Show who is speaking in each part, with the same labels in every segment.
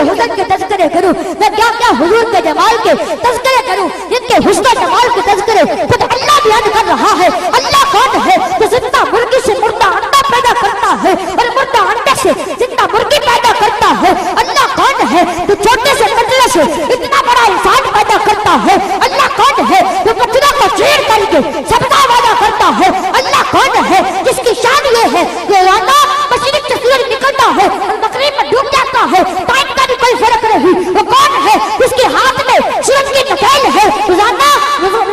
Speaker 1: के हुस्न के तज़किरे करूं, मैं क्या क्या हुजूर के जमाल के तज़किरे करूं, जिनके हुस्न जमाल के तज़किरे खुद अल्लाह बयान कर रहा है। अल्लाह कौन है जो जिंदा मुर्गी से मुर्दा अंडा पैदा करता है और मुर्दा अंडे से जिंदा मुर्गी पैदा करता है। अल्लाह कौन है जो छोटे से कचरे से इतना बड़ा इंसान पैदा करता है। अल्लाह कौन है जो कचरा को चीर करके सबका वादा करता है। अल्लाह कौन है जिसकी शान ये है कि राना मशरिक से सूरज निकलता है और मगरिब में डूब जाता है, टाइम का भी कोई फर्क नहीं। वो कौन है जिसके हाथ में सूरज की नकेल है, राना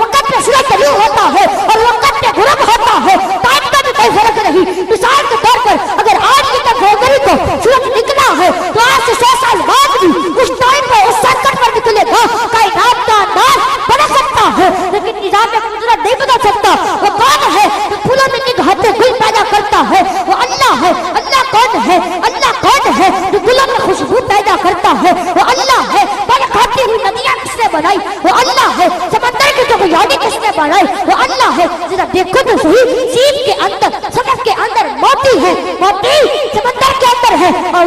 Speaker 1: वक्त में सूरज तलू होता है और वक्त में गुरब होता है, टाइम का भी कोई फर्क नहीं। मिसाल के तौर पर अगर आज की फरवरी को सूरज निकला है तो आज से 100 साल बाद भी उस टाइम पर उस सर्कट पर निकलेगा। कायनात का अंदाज बदल सकता है लेकिन निजाम में कुदरत नहीं बदल सकता। वो कौन है जो फूलों में निगाहते गुल पैदा करता है? वो अल्लाह है। अल्लाह कौन है? अल्लाह कौन है जो गुलों में खुशबू पैदा करता है? वो अल्लाह है। पर खाती हुई नदियां किसने बनाई? वो अल्लाह है। समंदर की डुबोयानी किसने बनाई? वो अल्लाह है। जरा देखो तो सही, सीप के अंदर सड़क के अंदर मोती है, मोती समंदर के अंदर है और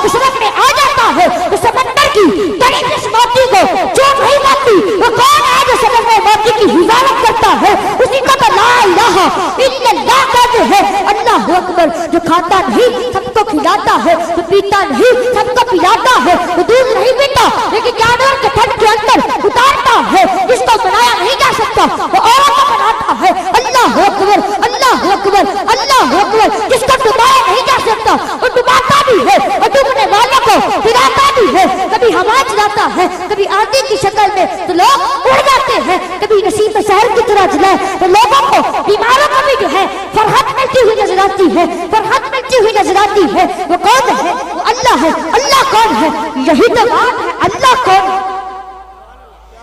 Speaker 1: वो सड़क में आ जाता है तो समंदर की तड़ी इस मोती को चोट नहीं पाती। वो कौन है जो सड़क में मोती की हिफाजत करता है? उसी को तो ला इलाहा इल्लल्लाह कहते हैं। अल्लाह अकबर, जो खाता नहीं सबको खिलाता है, जो पीता नहीं सबको पिलाता है, वो दूध नहीं पीता लेकिन जानवर के थन के अंदर उतारता है, जिसको बनाया नहीं जा सकता वो और को बनाता है। अल्लाह अकबर, अल्लाह अकबर, अल्लाह अकबर। जिसको डुबाया नहीं जा सकता वो डुबाता भी है और डूबने वालों को गिराता भी है। कभी हवा चलाता है, कभी आंधी की शक्ल में तो लोग उड़ जाते हैं, कभी नसीब शहर की तरह चलाए तो लोगों को बीमारों को भी जो है फरहत मिलती हुई नजर आती है, फरहत मिलती हुई नजर आती है। वो कौन है? वो अल्लाह है। अल्लाह कौन है? यही तो बात है। अल्लाह कौन है?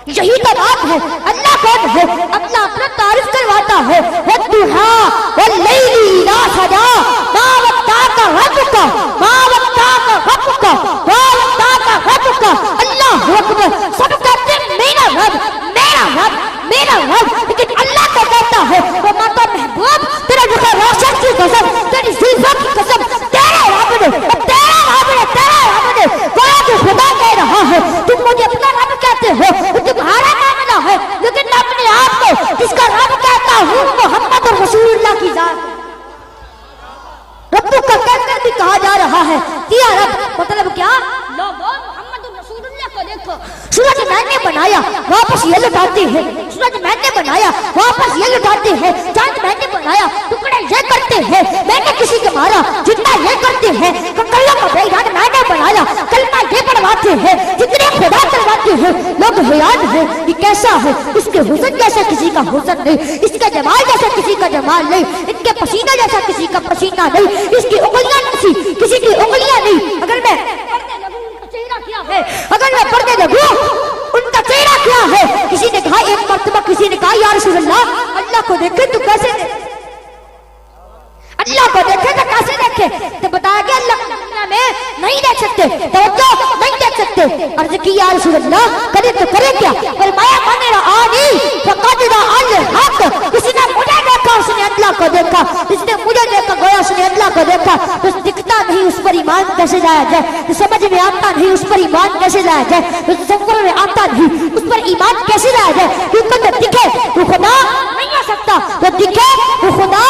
Speaker 1: यही तो बात है। अल्लाह कौन है? अल्लाह अपना तारीफ करवाता है। वद्दुहा वल्लैली इज़ा सजा मा वद्दाअका रब्बुका मा वद्दाअका रब्बुका मा वद्दाअका रब्बुका। अल्लाह अकबर। सब कहते हैं मेरा रब, मेरा रब, मेरा रब, लेकिन अल्लाह को कहता है वो माता महबूब तेरा रुख रोशन की कसम, तेरी जुल्फों की कसम, तेरे रब ने, तेरा रब ने, तेरा रब ने। वो जो खुदा कह रहा है तुम मुझे अपना रब कहते हो, वो तुम्हारा मामला है, लेकिन मैं अपने आप को जिसका रब कहता हूँ मोहम्मद रसूलुल्लाह की जात रब्बु का कहकर भी कहा जा रहा है। किया रब मतलब क्या? लोगों मोहम्मद रसूलुल्लाह को देखो, सूरज मैंने बनाया वापस ये लौटाते हैं, सूरज मैंने बनाया वापस ये लौटाते हैं, चांद मैंने बनाया टुकड़े ये करते हैं, मैंने किसी के मारा जितना ये करते हैं, कंकड़ियों का बेईमान मैंने बनाया कलमा ये पढ़वाते हैं, जितने खुदा करवाते हैं। लोग हैरान है कि कैसा है, इसके हुस्न जैसा किसी का हुस्न नहीं, इसके जमाल जैसा किसी का जमाल नहीं, इनके पसीना जैसा किसी का पसीना नहीं, इसकी उंगलियां जैसी किसी की उंगलियां नहीं। अगर मैं पढ़ने लगूं उनका चेहरा क्या है? किसी ने कहा एक मर्तबा, किसी ने कहा या रसूल अल्लाह अल्लाह को देखे तो कैसे देखे, अल्लाह को देखे तो कैसे देखे? तो बताया गया अल्लाह को दुनिया में नहीं देख सकते, तवज्जो नहीं देख सकते। अर्ज की या रसूल अल्लाह करे तो करे क्या? फरमाया माने आनी फकद अल हक। किसी ने मुझे देखा उसने अल्लाह को देखा, जिसने मुझे देखा गोया उसने अल्लाह को देखा। तो दिखता नहीं उस पर ईमान कैसे लाया जाए, तो समझ में आता नहीं उस पर ईमान कैसे लाया जाए, तो तसव्वुर में आता नहीं उस पर ईमान कैसे लाया जाए। क्योंकि तो दिखे वो खुदा नहीं हो सकता, तो दिखे वो खुदा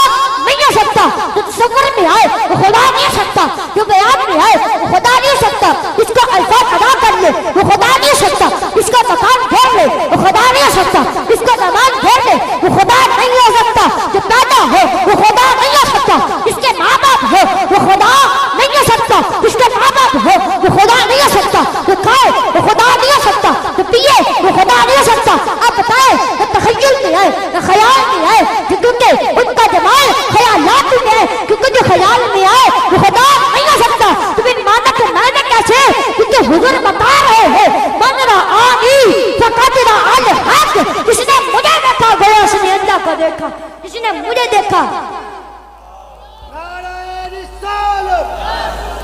Speaker 1: नहीं हो सकता, तो तसव्वुर में आए वो खुदा नहीं हो सकता, जो बयान में आए वो खुदा नहीं हो सकता, इसका अल्फाज अदा कर ले वो खुदा नहीं हो सकता, इसका मकान घेर ले वो खुदा नहीं हो सकता, इसका जमान घेर ले वो खुदा नहीं हो सकता, जो पैदा है वो खुदा नहीं हो सकता, इसके माँ बाप है वो खुदा नहीं हो सकता, इसके माँ बाप है वो खुदा नहीं हो सकता, जो खाए वो खुदा नहीं हो सकता, जो पिए वो खुदा नहीं हो सकता। आप बताए वो तखय्युल में आए ना ख्याल में आए, क्योंकि उनका जमाल ख्यालात में आए, क्योंकि जो ख्याल में आए वो खुदा नहीं हो सकता। तुम इन माना के मैंने कैसे? क्योंकि हुजूर बता रहे हैं मन रआनी फकद रअल हक। किसने मुझे देखा गोया उसने अल्लाह को देखा, किसने मुझे देखा।
Speaker 2: नारे रिसालत,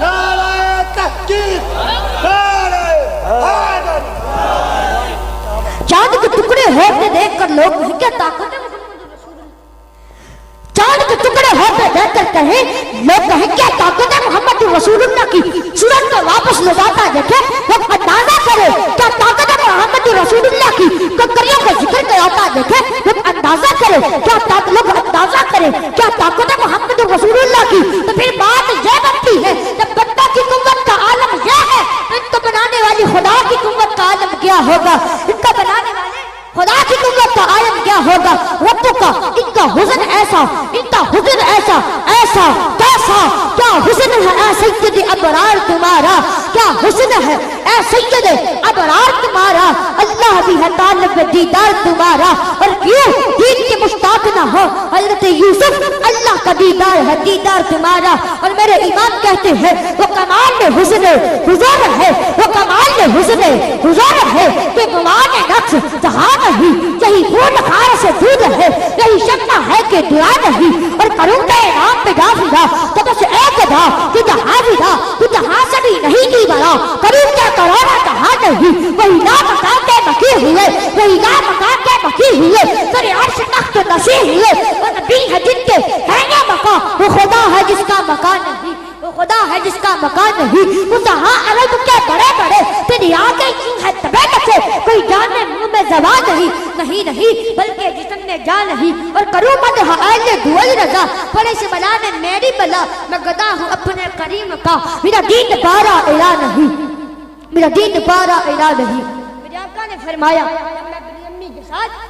Speaker 2: नारे तहकीक, नारे हैदर।
Speaker 1: चांद के टुकड़े होते देखकर लोग क्या ताकत है, चांद के टुकड़े होते देखकर कहे लोग कहे क्या ताकत है मोहम्मद रसूलुल्लाह की। सूरज को वापस लौटाता کا حزن ایسا، ان کا حزن ایسا ایسا کیسا، کیا حزن ہے اے سید ابرار تمہارا، کیا حزن ہے اے سید ابرار تمہارا، اللہ بھی ہے طالب دیدار تمہارا، اور کیوں دین کے مشتاق نہ ہو حضرت یوسف، اللہ کا دیدار ہے دیدار تمہارا۔ اور میرے امام کہتے ہیں وہ کمال میں حزن حضور ہے، وہ کمال میں حزن حضور ہے کہ گمان نقص جہاں نہیں، یہی خون خار سے دودھ ہے، یہی شکنا ہے کہ دعا نہیں، اور کروں میں نام پہ جافرا تو بس ایک دا کہ جہاں بھی دا تو جہاں سے بھی نہیں کی بڑا، کروں کیا کرونا کہاں نہیں، وہی لا مکان کے مکی ہوئے، وہی لا مکان کے مکی ہوئے، سر عرش تخت نشی ہوئے، وہ نبی ہے جن کے ہے نا مکان، وہ خدا ہے جس کا مکان نہیں، وہ خدا ہے جس کا مکان نہیں، وہ جہاں عرب کے بڑے بڑے تیری آگے کیوں ہے تبے رکھے، کوئی جان میں منہ میں زبان نہیں، نہیں نہیں بلکہ جسم میں جان نہیں، اور کروں مدح اہل دول رضا، بڑے سے بلا میں میری بلا، میں گدا ہوں اپنے کریم کا، میرا دین بارہ الہ نہیں، میرا دین بارہ الہ نہیں۔ میرے آقا نے فرمایا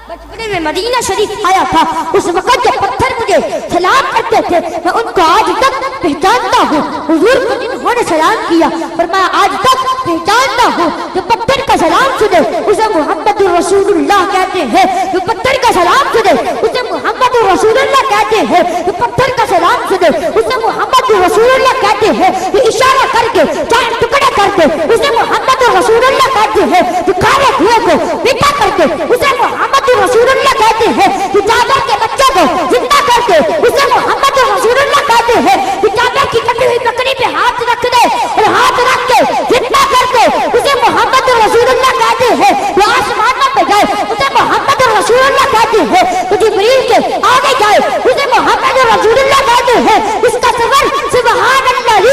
Speaker 1: بچپنے میں مدینہ شریف آیا تھا، اس وقت جب پتھر مجھے سلام کرتے تھے میں ان کو آج تک پہچانتا ہوں، حضور کو جنہوں نے سلام کیا فرمایا آج تک پہچانتا ہوں، جو پتھر کا سلام سنے اسے محمد رسول اللہ کہتے ہیں، جو پتھر کا سلام سنے اسے محمد رسول اللہ کہتے ہیں، جو پتھر کا سلام سنے اسے محمد رسول اللہ کہتے ہیں، جو اشارہ کر کے چار ٹکڑے کر دے اسے محمد رسول اللہ کہتے ہیں، جو کالے دھوئے کو میٹھا کر دے اسے محمد رسول اللہ کہتے ہیں، جو جابر کے بچے کو زندہ کر دے اسے محمد رسول اللہ کہتے ہیں، جو جابر کی کٹی ہوئی بکری پہ ہاتھ رکھ دے اور ہاتھ رکھ کے زندہ کر دے اسے محمد رسول اللہ کہتے ہیں، جو آسمانوں پہ جائے اسے محمد رسول اللہ کہتے ہیں، جو جبریل کے آگے جائے اسے محمد رسول اللہ کہتے ہیں، اس کا سفر سبحان اللہ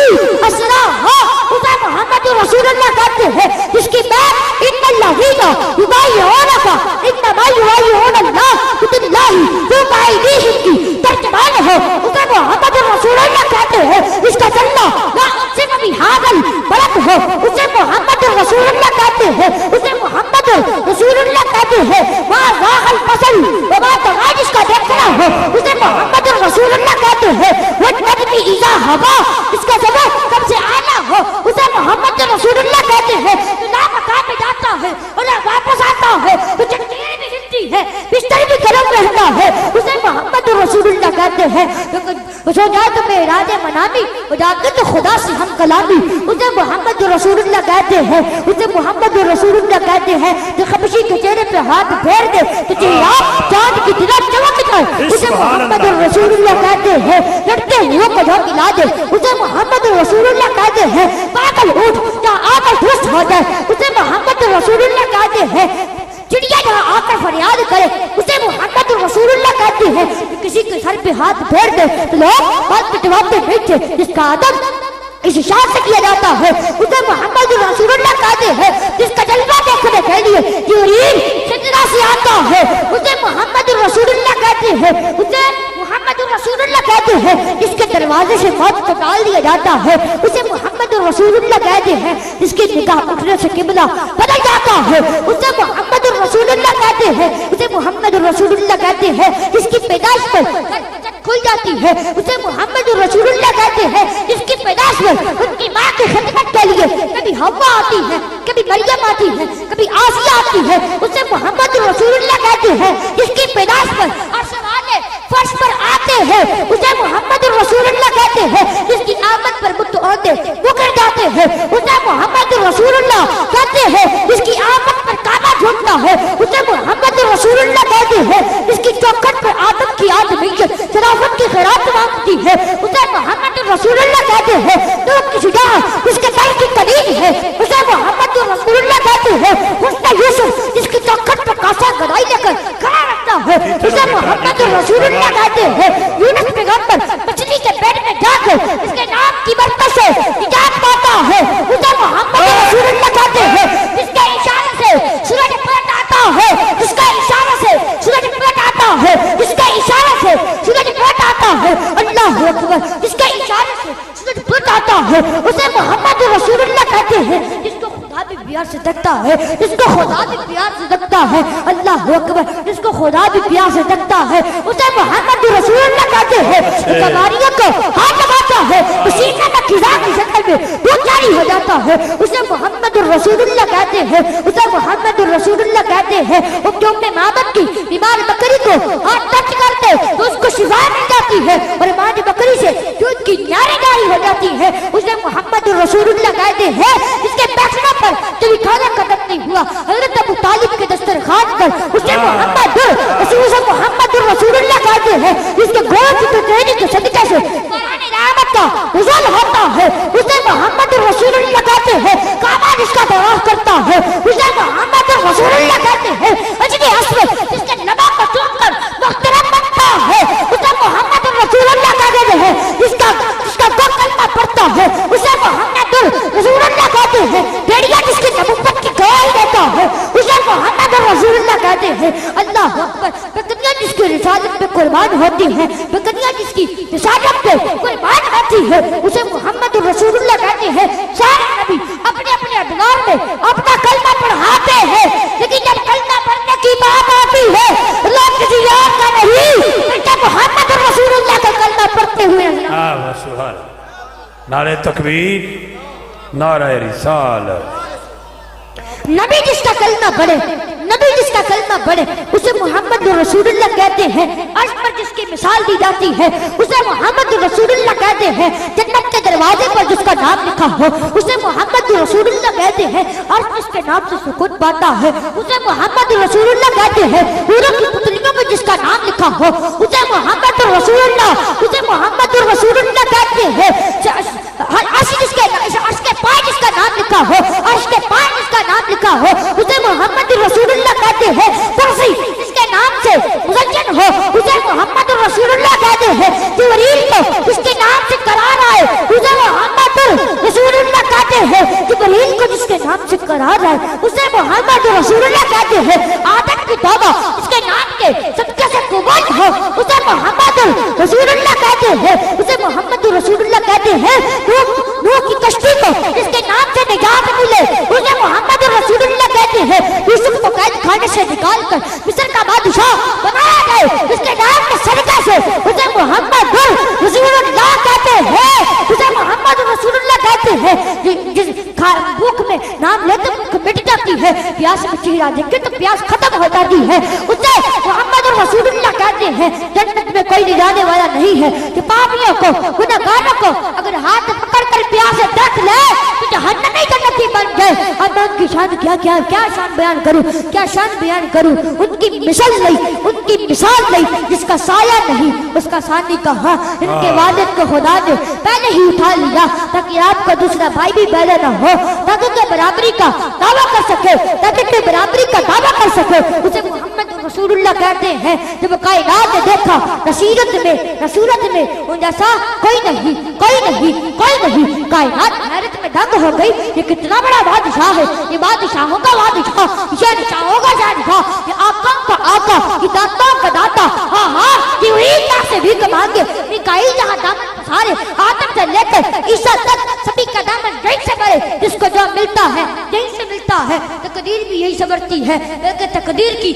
Speaker 1: اسرا ہو اسے محمد رسول اللہ کہتے ہیں، جس کی بات ان الذین یبایعونک انما یبایعون اللہ باللہ ثم ایدیہم کی ترجمان ہے اسے محمد رسول اللہ کہتے ہیں، جس کا چلنا لا اقسم بہذا البلد ہے اسے محمد رسول اللہ کہتے ہیں، اسے محمد رسول اللہ کہتے ہیں، ما ذاق البصر وما طغى جس کا دیکھنا ہے اسے محمد رسول اللہ کہتے ہیں، والنجم اذا ہوا اس کا سبب کب سے آنا ہو اسے محمد رسول اللہ کہتے ہیں، جو لا مکان پہ جاتا ہے اور واپس آتا ہے، جو چٹیر بھی ہلتی ہے بستر بھی گرم رہتا ہے اسے محمد رسول اللہ کہتے ہیں، سو جائے تو معراج منامی ہو جاتے تو خدا سے ہم کلامی اسے محمد رسول اللہ کہتے ہیں، اسے محمد رسول اللہ کہتے ہیں، جو خبشی کے چہرے پہ ہاتھ پھیر دے تو چہرہ چاند کی طرح چمک جائے اسے محمد رسول اللہ کہتے ہیں، لڑتے ہوں کو جو ملا دے اسے محمد رسول اللہ کہتے ہیں، پاگل اٹھ جہاں آ کر درست ہو جائے اسے محمد رسول اللہ کہتے ہیں، چڑیا جہاں آ کر فریاد کرے اسے محمد رسول اللہ کہتے ہیں، کسی کے سر پہ ہاتھ پھیر دے تو لوگ ہاتھ پٹواتے نہیں تھے، جس کا ادب اس اشارے سے کیا جاتا ہے اسے محمد رسول اللہ کہتے ہیں، جس کا جلوہ دیکھنے کے لیے جبریل سجدہ سے آتا ہے اسے محمد رسول اللہ کہتے ہیں، اسے محمد رسول اللہ کہتے ہیں، جس کے دروازے سے موت کو ڈال دیا جاتا ہے اسے محمد رسول اللہ کہتے ہیں، جس کی نگاہ اٹھنے سے قبلہ بدل جاتا ہے اسے محمد رسول اللہ کہتے ہیں، اسے محمد رسول اللہ کہتے ہیں، جس کی پیدائش پر کھل جاتی ہے اسے محمد رسول اللہ کہتے ہیں، جس کی پیدائش میں ان کی ماں کی خدمت کے لیے کبھی حوا آتی ہے کبھی مریم آتی ہے کبھی آسیہ آتی ہے اسے محمد رسول اللہ کہتے ہیں، جس کی پیدائش پر آسمانے فرش پر آتے ہیں اسے محمد رسول اللہ کہتے ہیں، جس کی آمد پر متعدے مکر جاتے ہیں اسے محمد رسول اللہ کہتے ہیں، جس کی آمد پر کعبہ جھوٹتا ہے اسے محمد رسول اللہ کہتے ہیں، جس کی چوکھٹ پر آدم کی آدمیت شرافت کی خیرات مانگتی ہے اسے محمد رسول اللہ کہتے ہیں، لوگ کی شجاعت جس کے سر کی قلیل ہے اسے محمد رسول اللہ کہتے ہیں، حسن یوسف جس کی چوکھٹ پر کاسا گدائی لے کر کھڑا رکھتا ہے اسے محمد رسول اللہ کہتے ہیں، یونس پیغمبر مچھلی کے پیٹ میں جا کر اس کے نام کی برکت سے نجات پاتا ہے اسے محمد رسول اللہ کہتے ہیں، جس کے اشارے سے سورج پلٹ آتا ہے، جس کے اشارے سے سورج پلٹ آتا ہے، جس کے اشارے سے سورج پلٹ آتا ہے، اللہ اکبر، جس کے اشارے سے سورج پلٹ آتا ہے اسے محمد رسول اللہ کہتے ہیں، جس کو खुदा भी प्यार से देखता है, जिसको खुदा भी प्यार से देखता है, अल्लाह अकबर, जिसको खुदा भी प्यार से देखता है, उसे मोहम्मद रसूलुल्लाह कहते हैं। कबारियों को हाथ लगाता है, पसीने में खिजा की शक्ल में दूध जारी हो जाता है, उसे मोहम्मद रसूलुल्लाह कहते हैं, उसे मोहम्मद रसूलुल्लाह कहते हैं। वो क्यों में मादत की बीमार बकरी को हाथ टच करते तो उसको शिफा मिल जाती है, और मां बकरी से दूध की न्यारी जारी हो जाती है, उसे मोहम्मद रसूलुल्लाह कहते हैं। इसके बैठने पर कभी खाना खत्म नहीं हुआ, हजरत अबू तालिब के दस्तरखान पर उसे मोहम्मद रसूलुल्लाह कहते हैं। इसके गोद की देने के सदके से कुरान रहमत का नुज़ूल होता है, उसे मोहम्मद रसूलुल्लाह कहते हैं। काबा जिसका तवाफ करता है, उसे मोहम्मद रसूलुल्लाह कहते हैं। अजनी अस्र जिसके लबा को चूमकर मुहतरम बनता है, उसे मोहम्मद रसूलुल्लाह कहते हैं। जिसका दो कलमा पढ़ता है, उसे मोहम्मद रसूलुल्लाह कहते हैं। भेड़िया जिसकी नबुव्वत की गवाही देता है, उसे मोहम्मद रसूलुल्लाह कहते हैं। अल्लाह अकबर, बकरियां जिसकी रिसालत पे कुर्बान होती है, बकरियां जिसकी रिसालत पे कुर्बान होती है, उसे मोहम्मद रसूलुल्लाह कहते हैं। सारे नबी अपने अपने अदवार में अपना कलमा पढ़ाते हैं, लेकिन जब कलमा पढ़ने की बात आती है लोग किसी और का नहीं बल्कि मोहम्मद रसूलुल्लाह का कलमा पढ़ते हुए
Speaker 3: नारे तकबीर, नारे रिसालत।
Speaker 1: नबी जिसका कलमा पढ़े, नबी जिसका कलमा पढ़े, उसे मोहम्मद रसूलुल्लाह कहते हैं। अर्श पर जिसकी मिसाल दी जाती है, उसे मोहम्मद रसूलुल्लाह कहते हैं। जन्नत के दरवाजे पर जिसका नाम लिखा हो, उसे मोहम्मद रसूलुल्लाह कहते हैं। अर्श जिसके नाम से सुकून पाता है, उसे मोहम्मद रसूलुल्लाह कहते हैं। हूरों की पुतलियों में जिसका नाम लिखा हो, उसे मोहम्मद रसूलुल्लाह कहते हैं। अर्श के पाए जिसका नाम लिखा हो, अर्श के पाए जिसका नाम लिखा हो, उसे मोहम्मद रसूलुल्लाह कहते हैं। कुर्सी जिसके नाम से मुज़य्यन हो, उसे मोहम्मद रसूलुल्लाह कहते हैं। जिब्रील को जिसके नाम से करार आए, उसे मोहम्मद रसूलुल्लाह कहते हैं। जिब्रील को जिसके नाम से करार आए, उसे मोहम्मद रसूलुल्लाह कहते हैं। आदम की तौबा जिसके नाम के सदके से कबूल हो, उसे मोहम्मद रसूलुल्लाह कहते हैं। उसे मोहम्मद रसूलुल्लाह कहते हैं। नूह की कश्ती को जिसके नाम से निजात मिले, उसे मोहम्मद रसूलुल्लाह कहते हैं। यूसुफ को कैद खाने से निकाल कर मिस्र का बादशाह बनाया गया, उसके नाम के सदके से उसे मोहम्मद रसूलुल्लाह कहते हैं। उसे मोहम्मद रसूलुल्लाह कहते हैं। जिस भूख में नाम लेते भूख मिट जाती है, प्यास में चेहरा देखे तो प्यास खत्म हो जाती है, उसे मोहम्मद रसूलुल्लाह कहते हैं। जन्नत में कोई ले जाने वाला नहीं है कि पापियों को, गुनहगारों को अगर हाथ पकड़ कर प्यास देख ले तो जहन्नमी जन्नती बन गए। अब मैं उनकी शान क्या शान बयान करूं, क्या शान बयान करूं। उनकी मिसाल नहीं, उनकी मिसाल नहीं, जिसका साया नहीं उसका सानी कहा। इनके वालिद को खुदा ने पहले ही उठा लिया ताकि आपका दूसरा भाई भी पैदा न हो, ताकि कोई बराबरी का दावा कर सके, ताकि कोई बराबरी का दावा कर सके। उसे मोहम्मद रसूलुल्लाह कहते हैं। जब कायनात ने देखा नसूरत में उन जैसा कोई नहीं, कायनात हैरत में दंग हो गई। ये कितना बड़ा बादशाह है, ये बादशाहों का बादशाह, शहंशाहों का शहंशाह, ये आकाओं का आका, ये दाताओं का दाता। हाँ, जिब्रील से भी मांगे, मिकाईल जहाँ दामन पसारे, आदम से लेकर ईसा तक सभी का दामन यहीं से भरे। जिसको जो मिलता है यहीं से मिलता है। तकदीर भी यही संवरती है, तकदीर ही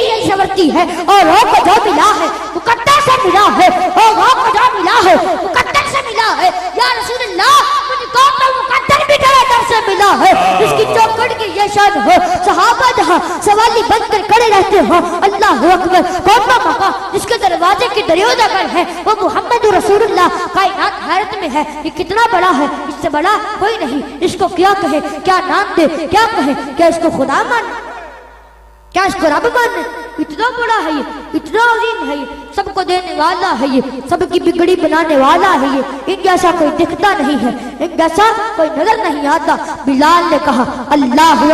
Speaker 1: यही संवरती है। और रोह को जो मिला है मुकद्दर से मिला है, और रोह को जो मिला है मुकद्दर से मिला है। या रसूलुल्लाह, मुझको तो मुकद्दर भी तेरे दर से मिला है। इसकी चौखट की ये शान हो, सहाबा जहां सवाली बनकर खड़े रहते हो। अल्लाह अकबर, कौन सा मौका जिसके दरवाजे की दरियोजा पर है वो मोहम्मद रसूलुल्लाह। कायनात हैरत में है, ये कितना बड़ा है, इससे बड़ा कोई नहीं। इसको क्या कहे, क्या नाम दे, क्या कहे, क्या इसको खुदा मान, क्या इसको रब मान। इतना बड़ा है ये, इतना अजीम है ये, सबको देने वाला है ये, सबकी बिगड़ी बनाने वाला है ये। इन जैसा कोई दिखता नहीं है, इन जैसा कोई नजर नहीं आता। बिलाल ने कहा अल्लाहु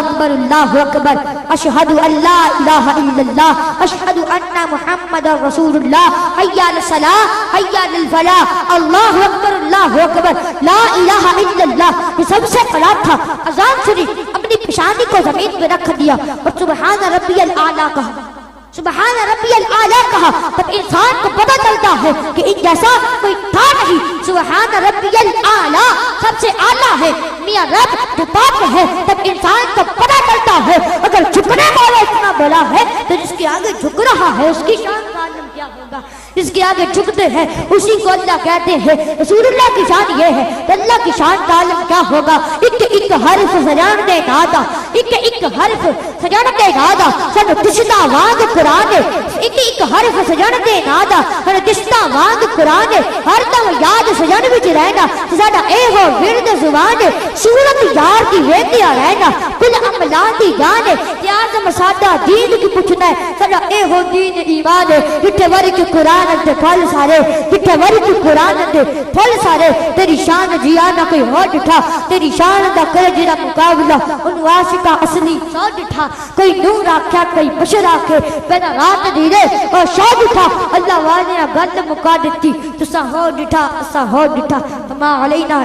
Speaker 1: अकबर, अशहदु अल्ला इलाहा इल्लल्लाह, अशहदु अन्ना मुहम्मदर रसूलुल्लाह, हय्या अलस सलाह, हय्या अल फलाह, अल्लाहु अकबर, ला इलाहा इल्लल्लाह। ये सबसे बड़ा था। अज़ान सुनी, अपनी पेशानी को जमीन पे रख दिया और सुबहान रब्बियल आला कहा, सुबहान रब्बियल आला कहा। तब इंसान को पता चलता है कि इन जैसा कोई था नहीं। सुबहान रब्बियल आला सबसे आला है। میاں رب جو پاک ہے تب انسان کو پتہ چلتا ہے اگر جھکنے والا اتنا بڑا ہے تو جس کے آگے جھک رہا ہے اس کی شان کا عالم کیا ہوگا. جس کے آگے جھکتے ہیں اسی کو اللہ کہتے ہیں. رسول اللہ کی شان یہ ہے کہ اللہ کی شان کا عالم کیا ہوگا. ایک حرف سجان دے نادا ایک حرف سجان دے نادا سن دشتا وانگ قرآن ایک حرف سجان دے نادا سن دشتا وانگ قرآن ہر دم یاد سجان وچ رہنا ساڈا اے ہو ورد زبان صورت یار دی ویکھیا رہنا کل عملاں دی جان یار دم ساڈا دین کی پوچھنا ہے ساڈا اے ہو دین ایمان جتھے ور کے قرآن دے پھل سارے جتھے ور کے قرآن دے پھل سارے تیری شان جیا نہ کوئی ہو ڈٹھا تیری شان دا کرے جڑا مقابلہ ان عاشقا اصلی سو ڈٹھا کوئی نور آکھیا کوئی بشر آکھے پہلا رات دیرے اور شو ڈٹھا اللہ والے گل مکا دتی تسا ہو ڈٹھا اسا ہو ڈٹھا ما علینا